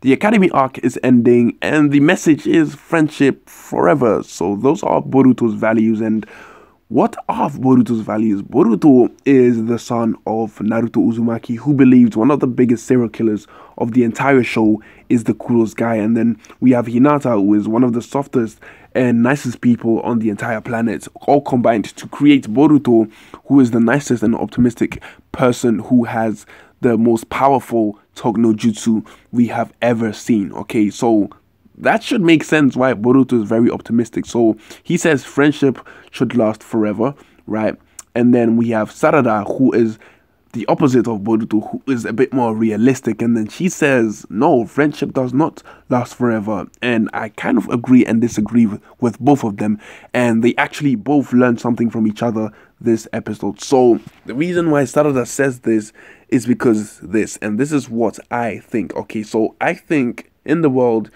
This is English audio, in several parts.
The academy arc is ending, and the message is friendship forever. So those are Boruto's values. And what are Boruto's values? Boruto is the son of Naruto Uzumaki, who believes one of the biggest serial killers of the entire show is the coolest guy. And then we have Hinata, who is one of the softest and nicest people on the entire planet, all combined to create Boruto, who is the nicest and optimistic person who has the most powerful Talk no Jutsu we have ever seen. Okay, so that should make sense why Boruto is very optimistic. So he says friendship should last forever, right? And then we have Sarada, who is the opposite of Boruto, who is a bit more realistic. And then she says, no, friendship does not last forever. And I kind of agree and disagree with both of them. And they actually both learned something from each other this episode. So the reason why Sarada says this is because this, and this is what I think. Okay, so I think in the world,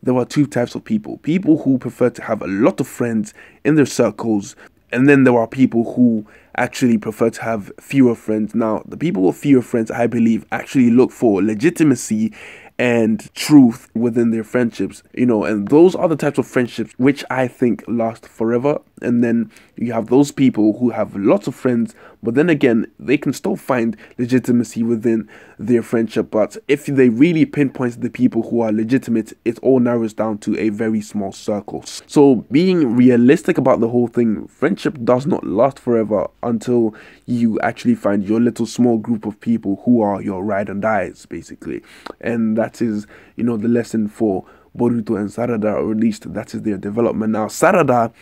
there are two types of people. People who prefer to have a lot of friends in their circles, and then there are people who actually prefer to have fewer friends. Now, the people with fewer friends, I believe, actually look for legitimacy and truth within their friendships, and those are the types of friendships which I think last forever. And then you have those people who have lots of friends, but then again, they can still find legitimacy within their friendship. But if they really pinpoint the people who are legitimate, it all narrows down to a very small circle. So being realistic about the whole thing, friendship does not last forever until you actually find your little small group of people who are your ride and dies, basically. And that is, the lesson for Boruto and Sarada, or at least that is their development. Now, Sarada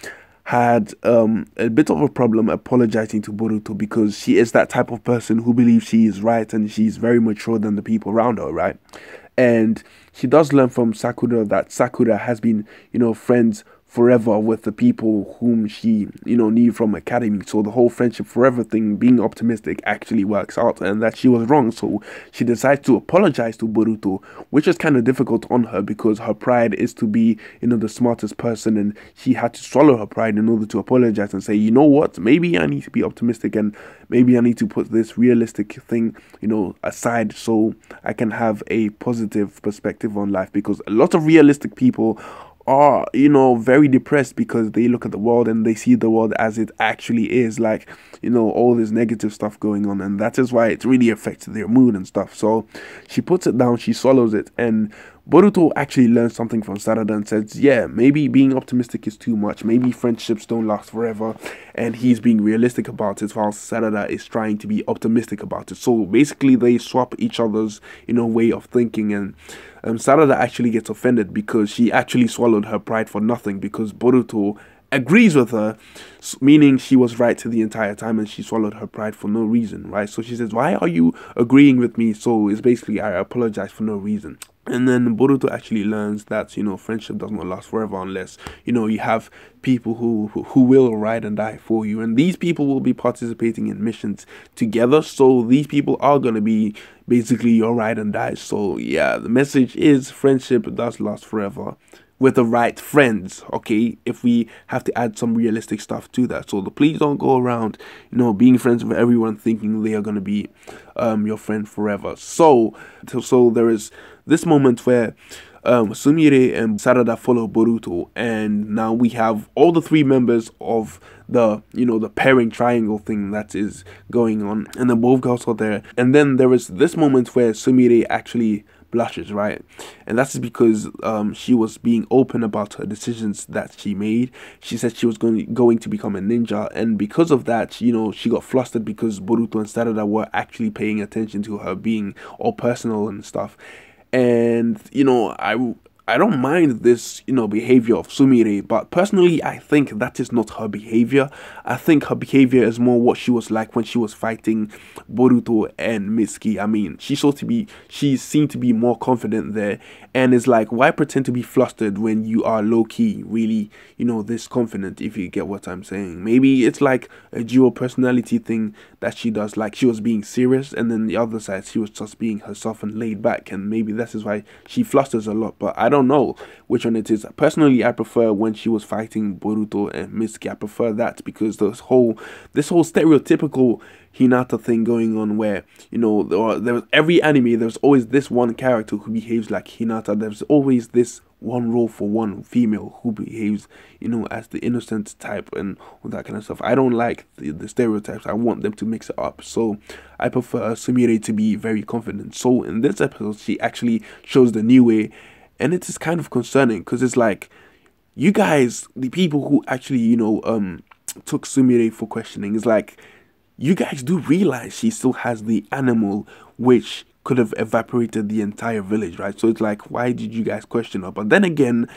had a bit of a problem apologizing to Boruto because she is that type of person who believes she is right and she's very mature than the people around her, right? And she does learn from Sakura that Sakura has been, friends forever with the people whom she, knew from academy. So the whole friendship forever thing, being optimistic, actually works out, and that she was wrong. So she decides to apologize to Boruto, which is kind of difficult on her because her pride is to be, the smartest person, and she had to swallow her pride in order to apologize and say, you know what, maybe I need to be optimistic and maybe I need to put this realistic thing, aside so I can have a positive perspective on life, because a lot of realistic people are, very depressed because they look at the world and they see the world as it actually is, like, all this negative stuff going on, and that is why it really affects their mood and stuff. So she puts it down, she swallows it, and Boruto actually learns something from Sarada and says, yeah, maybe being optimistic is too much, maybe friendships don't last forever, and he's being realistic about it while Sarada is trying to be optimistic about it. So basically they swap each other's, way of thinking, and Sarada actually gets offended because she actually swallowed her pride for nothing, because Boruto agrees with her, meaning she was right the entire time and she swallowed her pride for no reason, right? So she says, why are you agreeing with me? So it's basically, I apologize for no reason. And then Boruto actually learns that, friendship does not last forever unless, you have people who will ride and die for you. And these people will be participating in missions together. So these people are going to be basically your ride and die. So yeah, the message is friendship does last forever with the right friends, okay? If we have to add some realistic stuff to that. So please don't go around, being friends with everyone thinking they are going to be your friend forever. So there is this moment where Sumire and Sarada follow Boruto, and now we have all the three members of the the pairing triangle thing that is going on, and then both girls are there. And then there is this moment where Sumire actually blushes, right? And that's because she was being open about her decisions that she made. She said she was going to become a ninja, and because of that, she got flustered because Boruto and Sarada were actually paying attention to her being all personal and stuff. And I don't mind this, behavior of Sumire, but personally, I think that is not her behavior. I think her behavior is more what she was like when she was fighting Boruto and Mitsuki. I mean, she seemed to be more confident there, and it's like, why pretend to be flustered when you are low-key, really, this confident, if you get what I'm saying. Maybe it's like a dual personality thing that she does, like she was being serious, and then the other side, she was just being herself and laid back, and maybe that is why she flusters a lot, but I I don't know which one it is. Personally, I prefer when she was fighting Boruto and Mitsuki. I prefer that because this whole stereotypical Hinata thing going on where, you know, there was every anime, there's always this one character who behaves like Hinata. There's always this one role for one female who behaves, you know, as the innocent type and all that kind of stuff. I don't like the stereotypes. I want them to mix it up. So I prefer Sumire to be very confident. So in this episode, she actually shows the new way, and it is kind of concerning because it's like, you guys, the people who actually, you know, took Sumire for questioning, is like, you guys do realize she still has the animal which could have evaporated the entire village, right? So it's like, why did you guys question her? But then again,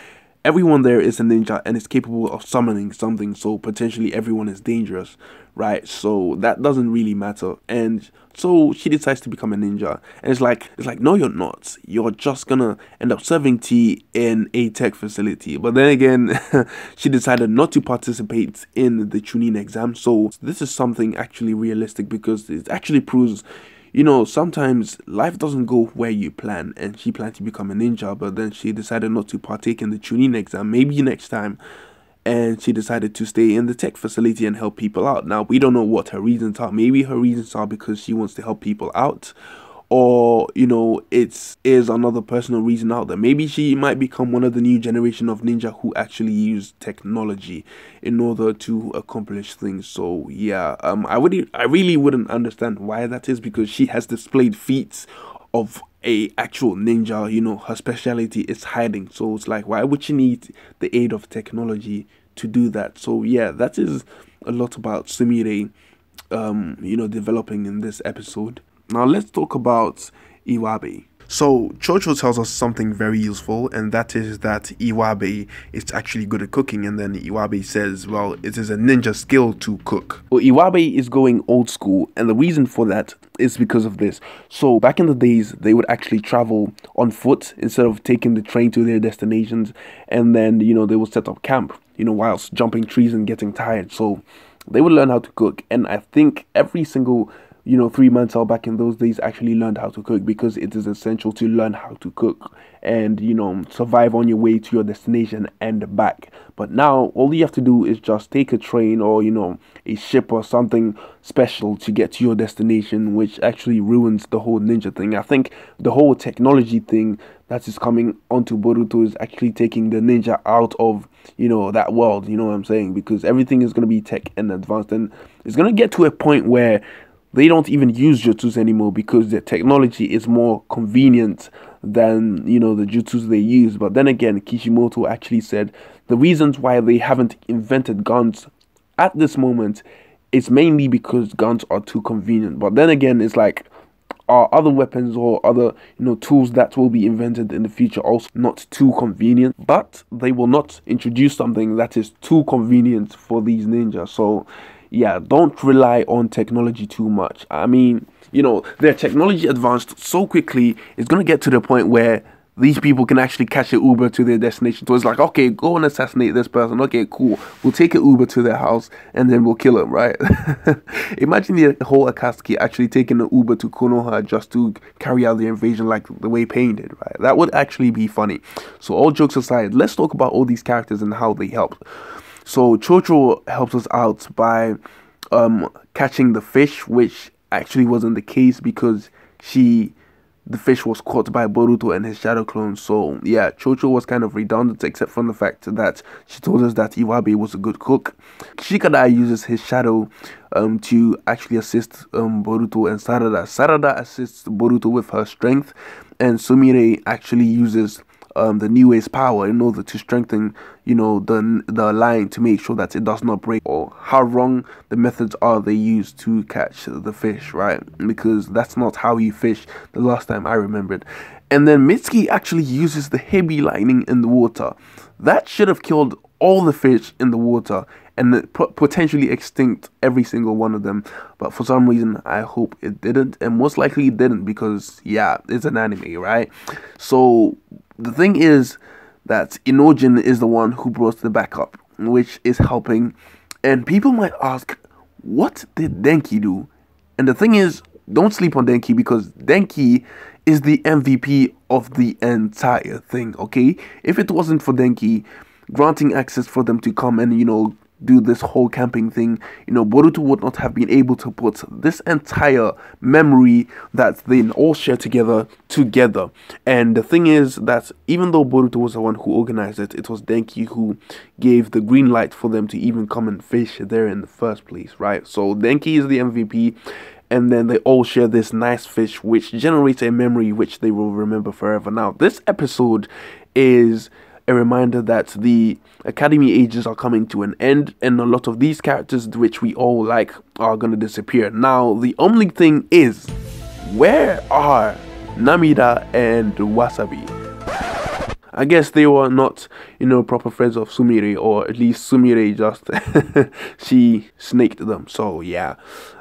everyone there is a ninja and is capable of summoning something, so potentially everyone is dangerous, right? So that doesn't really matter. And so she decides to become a ninja, and it's like, no, you're not. You're just gonna end up serving tea in a tech facility. But then again, she decided not to participate in the Chunin exam. So this is something actually realistic, because it actually proves, you know, sometimes life doesn't go where you plan, and she planned to become a ninja, but then she decided not to partake in the Chunin exam, maybe next time, and she decided to stay in the tech facility and help people out. Now, we don't know what her reasons are. Maybe her reasons are because she wants to help people out, or, you know, is another personal reason out there. Maybe she might become one of the new generation of ninja who actually use technology in order to accomplish things. So yeah, I really wouldn't understand why that is, because she has displayed feats of a actual ninja. You know, her specialty is hiding, so it's like, why would she need the aid of technology to do that? So yeah, that is a lot about Sumire, you know, developing in this episode. Now let's talk about Iwabe. So Chocho tells us something very useful, and that is that Iwabe is actually good at cooking. And then Iwabe says, well, it is a ninja skill to cook. Well, Iwabe is going old school, and the reason for that is because of this. So back in the days, they would actually travel on foot instead of taking the train to their destinations, and then, you know, they would set up camp, you know, whilst jumping trees and getting tired. So they would learn how to cook, and I think every single, you know, 3 months out back in those days actually learned how to cook, because it is essential to learn how to cook and, you know, survive on your way to your destination and back. But now all you have to do is just take a train or, you know, a ship or something special to get to your destination, which actually ruins the whole ninja thing. I think the whole technology thing that is coming onto Boruto is actually taking the ninja out of, you know, that world, you know what I'm saying? Because everything is going to be tech and advanced, and it's going to get to a point where they don't even use jutsus anymore, because the technology is more convenient than, you know, the jutsus they use. But then again, Kishimoto actually said the reasons why they haven't invented guns at this moment is mainly because guns are too convenient. But then again, it's like, are other weapons or other, you know, tools that will be invented in the future also not too convenient? But they will not introduce something that is too convenient for these ninjas. So yeah, don't rely on technology too much. I mean, you know, their technology advanced so quickly, it's going to get to the point where these people can actually catch an Uber to their destination. So it's like, okay, go and assassinate this person. Okay, cool. We'll take an Uber to their house and then we'll kill him, right? Imagine the whole Akatsuki actually taking an Uber to Konoha just to carry out the invasion like the way Pain did, right? That would actually be funny. So all jokes aside, let's talk about all these characters and how they help. So Chocho helps us out by catching the fish, which actually wasn't the case because the fish was caught by Boruto and his shadow clone. So yeah, Chocho was kind of redundant, except from the fact that she told us that Iwabe was a good cook. Shikadai uses his shadow to actually assist Boruto and Sarada. Sarada assists Boruto with her strength, and Sumire actually uses the new ways power in order to strengthen, you know, the line to make sure that it does not break, or how wrong the methods are they use to catch the fish, right? Because that's not how you fish the last time I remembered. And then Mitsuki actually uses the heavy lining in the water. That should have killed all the fish in the water and potentially extinct every single one of them. But for some reason, I hope it didn't, and most likely it didn't, because yeah, it's an anime, right? So the thing is that Inojin is the one who brought the backup, which is helping. And people might ask, what did Denki do? And the thing is, don't sleep on Denki, because Denki is the MVP of the entire thing, okay? If it wasn't for Denki granting access for them to come and, do this whole camping thing, Boruto would not have been able to put this entire memory that they all share together. And the thing is that even though Boruto was the one who organized it, it was Denki who gave the green light for them to even come and fish there in the first place, right? So Denki is the MVP, and then they all share this nice fish which generates a memory which they will remember forever. Now, this episode is a reminder that the academy ages are coming to an end, and a lot of these characters which we all like are going to disappear. Now, the only thing is, where are Namida and Wasabi? I guess they were not, proper friends of Sumire, or at least Sumire just, she snaked them. So, yeah,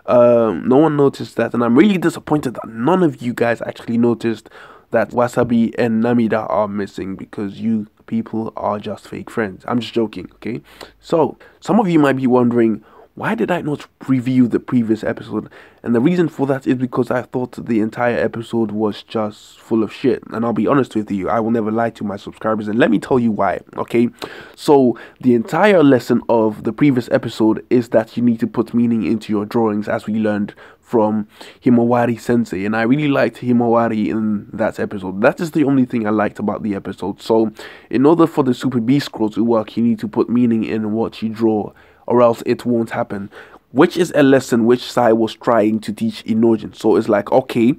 no one noticed that, and I'm really disappointed that none of you guys actually noticed that Wasabi and Namida are missing, because you people are just fake friends. I'm just joking, okay? So, some of you might be wondering, why did I not review the previous episode? And the reason for that is because I thought the entire episode was just full of shit. And I'll be honest with you, I will never lie to my subscribers, and let me tell you why, okay? So, the entire lesson of the previous episode is that you need to put meaning into your drawings, as we learned from Himawari Sensei, and I really liked Himawari in that episode. That is the only thing I liked about the episode. So, in order for the Super B scroll to work, you need to put meaning in what you draw, or else it won't happen. Which is a lesson which Sai was trying to teach Inojin. So it's like, okay,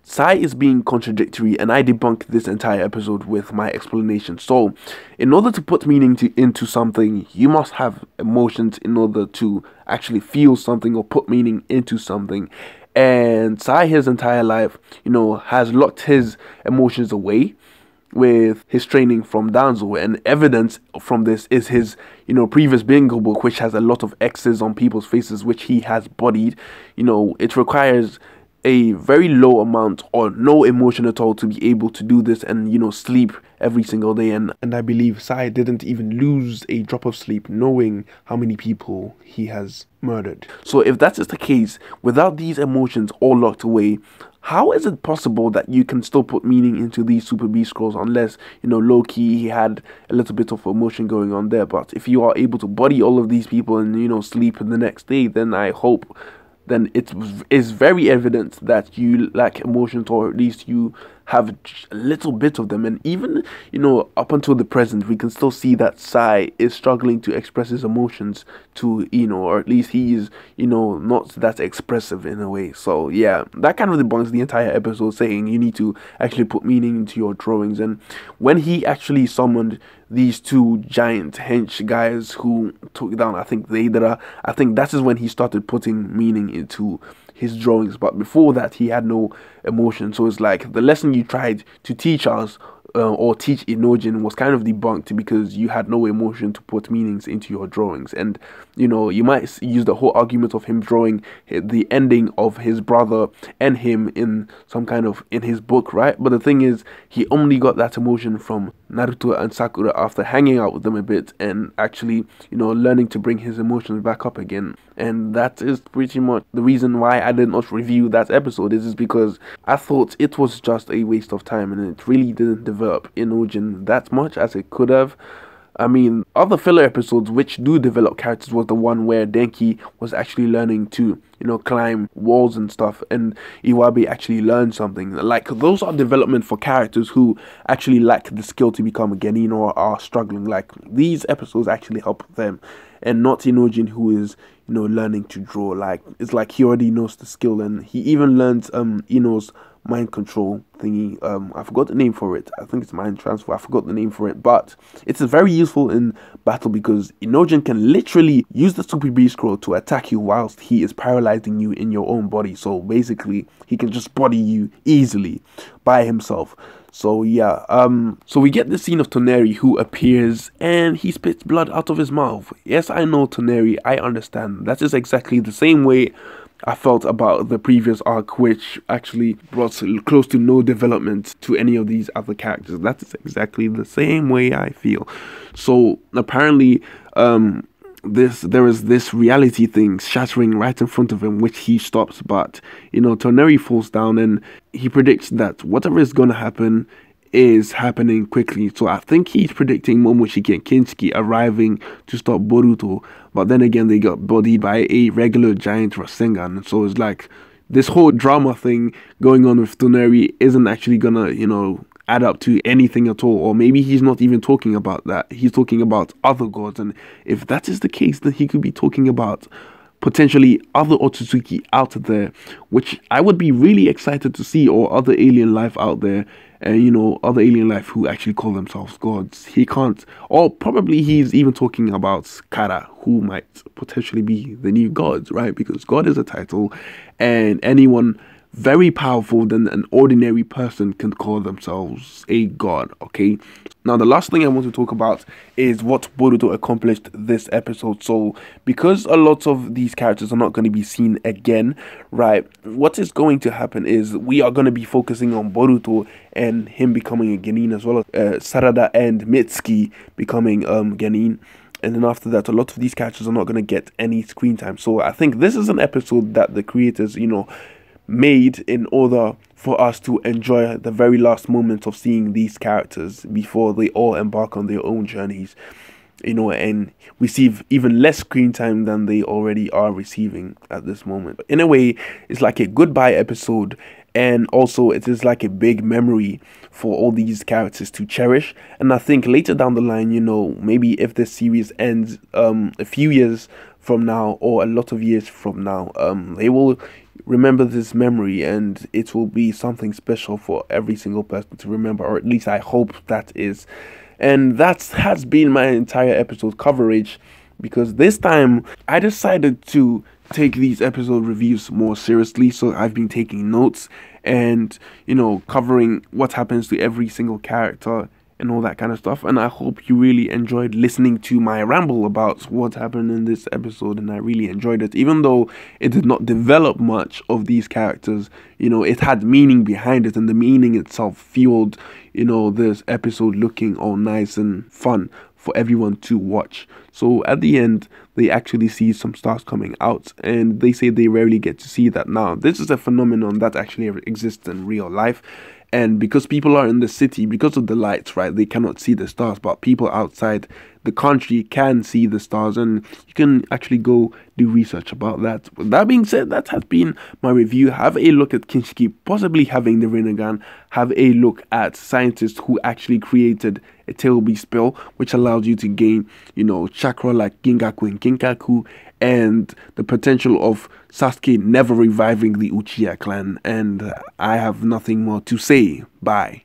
Sai is being contradictory, and I debunked this entire episode with my explanation. So, in order to put meaning into something, you must have emotions in order to actually feel something or put meaning into something. And Sai, his entire life, has locked his emotions away with his training from Danzo, and evidence from this is his previous bingo book, which has a lot of X's on people's faces, which he has bodied. It requires a very low amount or no emotion at all to be able to do this and sleep every single day, and I believe Sai didn't even lose a drop of sleep knowing how many people he has murdered. So if that is the case, without these emotions all locked away, how is it possible that you can still put meaning into these Super B scrolls, unless, low-key, he had a little bit of emotion going on there? But if you are able to body all of these people and, sleep the next day, then I hope then it is very evident that you lack emotions, or at least you have a little bit of them. And even, up until the present, we can still see that Sai is struggling to express his emotions to Ino, or at least he is, not that expressive in a way. So, yeah, that kind of debunks the entire episode, saying you need to actually put meaning into your drawings. And when he actually summoned these two giant hench guys who took down, I think, the Deidara, I think that is when he started putting meaning into his drawings. But before that, he had no emotion. So it's like the lesson you tried to teach us or teach Inojin was kind of debunked, because you had no emotion to put meanings into your drawings. And you might use the whole argument of him drawing the ending of his brother and him in some kind of in his book, right? But the thing is, he only got that emotion from Naruto and Sakura after hanging out with them a bit and actually learning to bring his emotions back up again. And that is pretty much the reason why I did not review that episode, is because I thought it was just a waste of time, and it really didn't develop Inojin that much as it could have. I mean, other filler episodes which do develop characters was the one where Denki was actually learning to, climb walls and stuff, and Iwabe actually learned something. Like, those are development for characters who actually lack the skill to become a genin or are struggling. Like, these episodes actually help them, and not Inojin, who is, learning to draw. Like, it's like he already knows the skill, and he even learns Ino's mind control thingy. I forgot the name for it. I think it's mind transfer. I forgot the name for it, but it's very useful in battle, because Inojin can literally use the Super B scroll to attack you whilst he is paralyzing you in your own body. So basically, he can just body you easily by himself. So yeah, so we get the scene of Toneri, who appears and he spits blood out of his mouth. Yes, I know, Toneri, I understand. That is exactly the same way I felt about the previous arc, which actually brought close to no development to any of these other characters. That is exactly the same way I feel. So apparently, there is this reality thing shattering right in front of him, which he stops. But Toneri falls down, and he predicts that whatever is going to happen is happening quickly. So I think he's predicting Momoshiki and Kinshiki arriving to stop Boruto, but then again they got bodied by a regular giant Rasengan. So it's like this whole drama thing going on with Toneri isn't actually gonna add up to anything at all. Or maybe he's not even talking about that, he's talking about other gods. And if that is the case, then he could be talking about potentially other Otsutsuki out there, which I would be really excited to see, or other alien life out there, and other alien life who actually call themselves gods. He can't, or probably he's even talking about Kara, who might potentially be the new gods, right? Because God is a title, and anyone very powerful than an ordinary person can call themselves a god, okay? Now, the last thing I want to talk about is what Boruto accomplished this episode. So, because a lot of these characters are not going to be seen again, right, what is going to happen is we are going to be focusing on Boruto and him becoming a genin, as well as Sarada and Mitsuki becoming genin. And then after that, a lot of these characters are not going to get any screen time. So, I think this is an episode that the creators, made in order for us to enjoy the very last moments of seeing these characters before they all embark on their own journeys, and receive even less screen time than they already are receiving at this moment. In a way, it's like a goodbye episode, and also it is like a big memory for all these characters to cherish. And I think later down the line, maybe if this series ends a few years from now, or a lot of years from now, they will remember this memory, and it will be something special for every single person to remember, or at least I hope that is. And that has been my entire episode coverage, because this time I decided to take these episode reviews more seriously. So I've been taking notes and covering what happens to every single character and all that kind of stuff. And I hope you really enjoyed listening to my ramble about what happened in this episode, and I really enjoyed it. Even though it did not develop much of these characters, it had meaning behind it, and the meaning itself fueled this episode looking all nice and fun for everyone to watch. So at the end, they actually see some stars coming out, and they say they rarely get to see that. Now, this is a phenomenon that actually exists in real life. And because people are in the city, because of the lights, right, they cannot see the stars, but people outside the country can see the stars, and you can actually go do research about that. With that being said, that has been my review. Have a look at Kinshiki possibly having the Rinnegan. Have a look at scientists who actually created a Tailby spell, which allows you to gain, chakra like Gingaku and Kinkaku, and the potential of Sasuke never reviving the Uchiha clan. And I have nothing more to say. Bye.